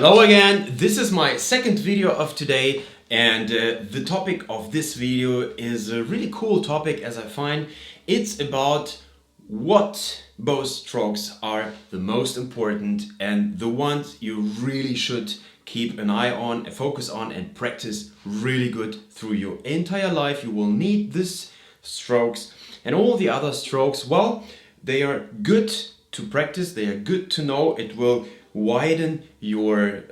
Hello again, this is my second video of today, and the topic of this video is a really cool topic as I find. It's about what bow strokes are the most important and the ones you really should keep an eye on, focus on and practice really good through your entire life. You will need these strokes, and all the other strokes, well, they are good to practice, they are good to know. It will widen your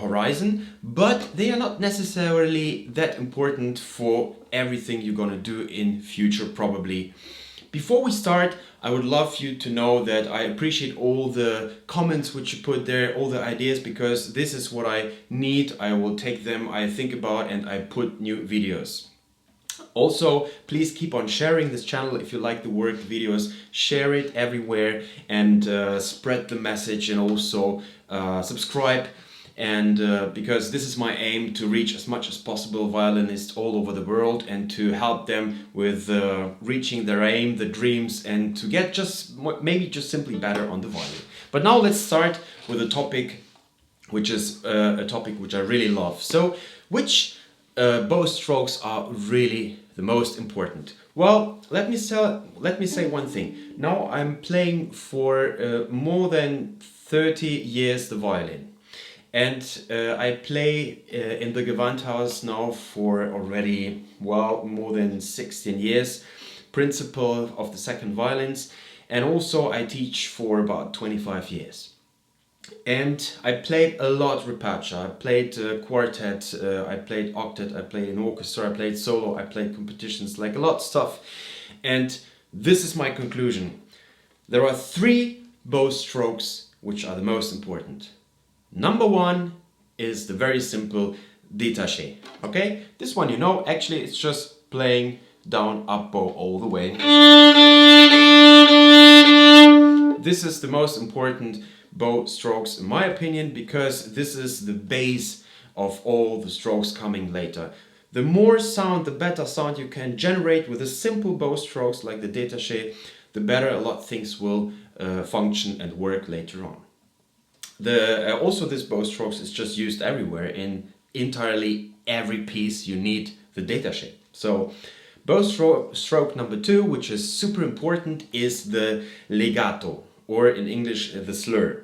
horizon, but they are not necessarily that important for everything you're gonna do in future probably. Before we start, I would love you to know that I appreciate all the comments which you put there, all the ideas, because this is what I need. I will take them, I think about, and I put new videos. Also, please keep on sharing this channel if you like the work videos. Share it everywhere and spread the message, and also subscribe. And because this is my aim, to reach as much as possible violinists all over the world and to help them with reaching their aim, the dreams, and to get maybe just simply better on the violin. But now let's start with a topic which is a topic which I really love. So, which bow strokes are really the most important? Well, let me say one thing. Now I'm playing for more than 30 years the violin, and I play in the Gewandhaus now for already, well, more than 16 years, principal of the second violins, and also I teach for about 25 years. And I played a lot repertoire. I played quartet, I played octet, I played in orchestra, I played solo, I played competitions, like a lot of stuff. And this is my conclusion. There are three bow strokes which are the most important. Number one is the very simple détaché. Okay? This one, you know, actually it's just playing down, up bow all the way. This is the most important bow strokes in my opinion, because this is the base of all the strokes coming later. The more sound, the better sound you can generate with a simple bow strokes like the détaché, the better a lot of things will function and work later on. Also this bow strokes is just used everywhere. In entirely every piece you need the détaché. So bow stroke number two, which is super important, is the legato, or in English the slur.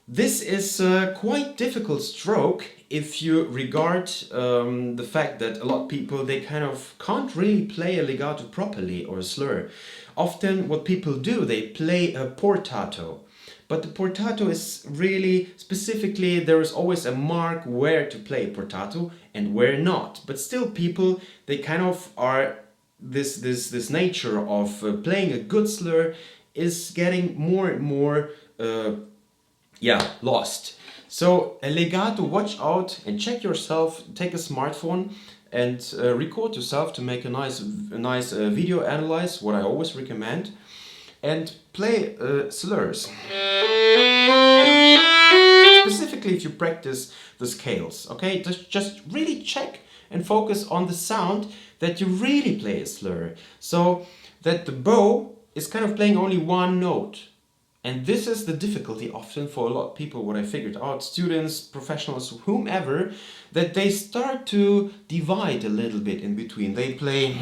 This is a quite difficult stroke if you regard the fact that a lot of people, they kind of can't really play a legato properly or a slur. Often what people do, they play a portato. But the portato is really specifically, there is always a mark where to play portato and where not. But still people, they kind of are, this nature of playing a good slur is getting more and more lost. So a legato, watch out and check yourself, take a smartphone and record yourself to make a nice video analyze, what I always recommend, and play slurs. Specifically if you practice the scales, okay? Just really check and focus on the sound that you really play a slur, so that the bow is kind of playing only one note. And this is the difficulty often for a lot of people, what I figured out, students, professionals, whomever, that they start to divide a little bit in between. They play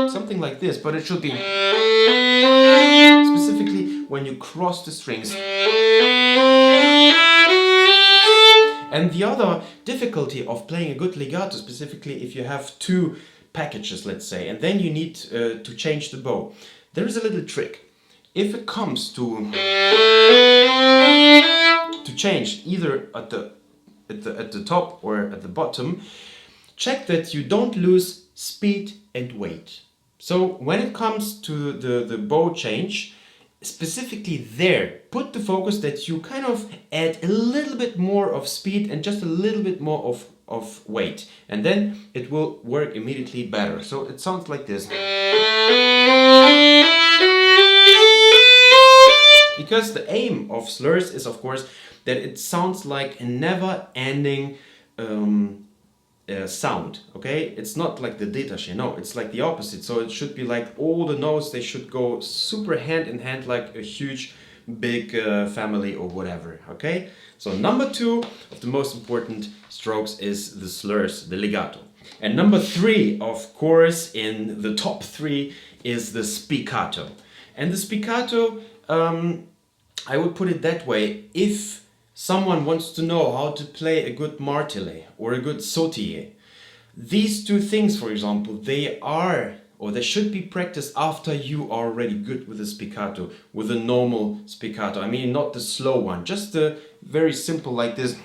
something like this, but it should be specifically when you cross the strings. And the other difficulty of playing a good legato, specifically if you have two packages, let's say, and then you need to change the bow. There is a little trick. If it comes to change either at the top or at the bottom, check that you don't lose speed and weight. So when it comes to the bow change, specifically there, put the focus that you kind of add a little bit more of speed and just a little bit more of weight, and then it will work immediately better. So it sounds like this. Because the aim of slurs is, of course, that it sounds like a never-ending sound, okay? It's not like the détaché, no, it's like the opposite. So it should be like all the notes, they should go super hand in hand, like a huge big family or whatever, okay? So number 2 of the most important strokes is the slurs, the legato. And number 3, of course, in the top 3 is the spiccato. And the spiccato, I would put it that way: if someone wants to know how to play a good martelé or a good sautille, these two things, for example, they should be practiced after you are already good with the spiccato, with a normal spiccato. I mean, not the slow one, just the very simple like this.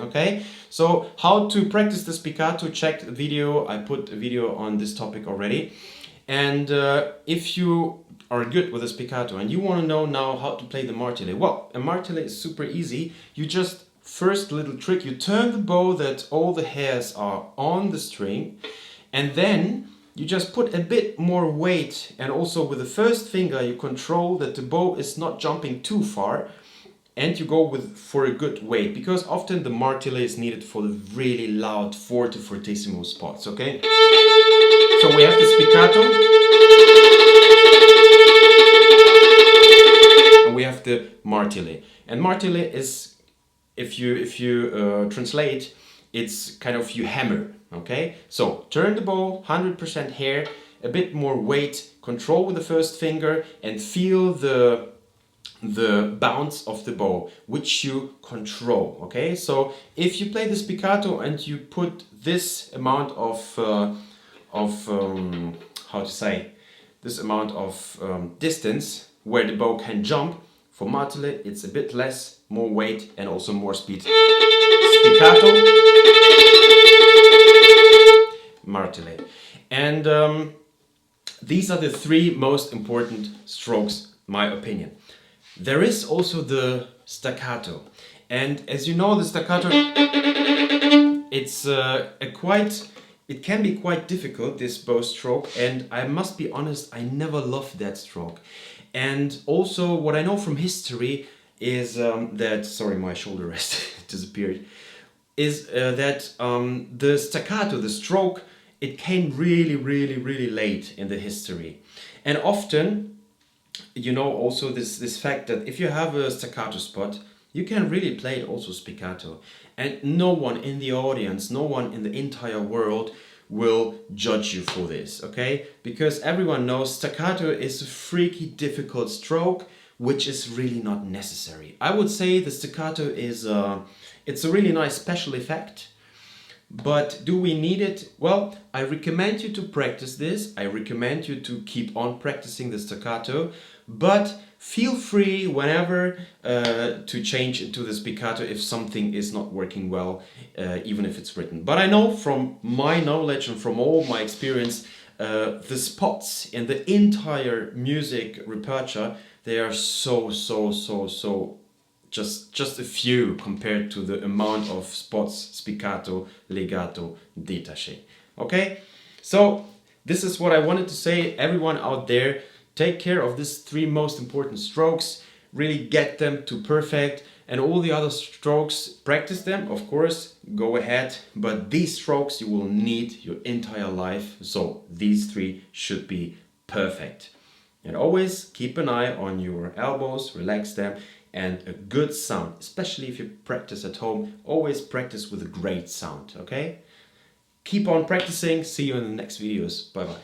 Okay, so how to practice the spiccato, check the video. I put a video on this topic already. And if you are good with a spiccato and you want to know now how to play the martelé, well, a martelé is super easy. You just, first little trick, you turn the bow that all the hairs are on the string, and then you just put a bit more weight, and also with the first finger you control that the bow is not jumping too far, and you go for a good weight, because often the martelé is needed for the really loud forte fortissimo spots, okay? So we have the spiccato, and we have the martelé. And martelé is, if you translate, it's kind of you hammer, okay? So turn the bow, 100% hair, a bit more weight, control with the first finger, and feel the bounce of the bow, which you control, okay? So if you play the spiccato and you put this amount of how to say, this amount of distance where the bow can jump, for martelé it's a bit less, more weight and also more speed. Spiccato, martelé. And these are the 3 most important strokes, my opinion. There is also the staccato, and as you know, the staccato, it's it can be quite difficult, this bow stroke, and I must be honest, I never loved that stroke. And also what I know from history is that, sorry, my shoulder rest disappeared, is that the staccato, the stroke, it came really late in the history. And often, you know, also this fact that if you have a staccato spot, you can really play it also spiccato. And no one in the audience, no one in the entire world will judge you for this, okay? Because everyone knows staccato is a freaky difficult stroke, which is really not necessary. I would say the staccato is it's a really nice special effect. But do we need it? Well, I recommend you to practice this. I recommend you to keep on practicing the staccato, but feel free whenever to change into the spiccato if something is not working well, even if it's written. But I know from my knowledge and from all my experience, the spots in the entire music repertoire, they are so just a few compared to the amount of spots, spiccato, legato, détaché. Okay, so this is what I wanted to say. Everyone out there, take care of these 3 most important strokes, really get them to perfect, and all the other strokes, practice them, of course, go ahead, but these strokes you will need your entire life, so these 3 should be perfect. And always keep an eye on your elbows, relax them, and a good sound, especially if you practice at home, always practice with a great sound, okay? Keep on practicing, see you in the next videos, bye bye.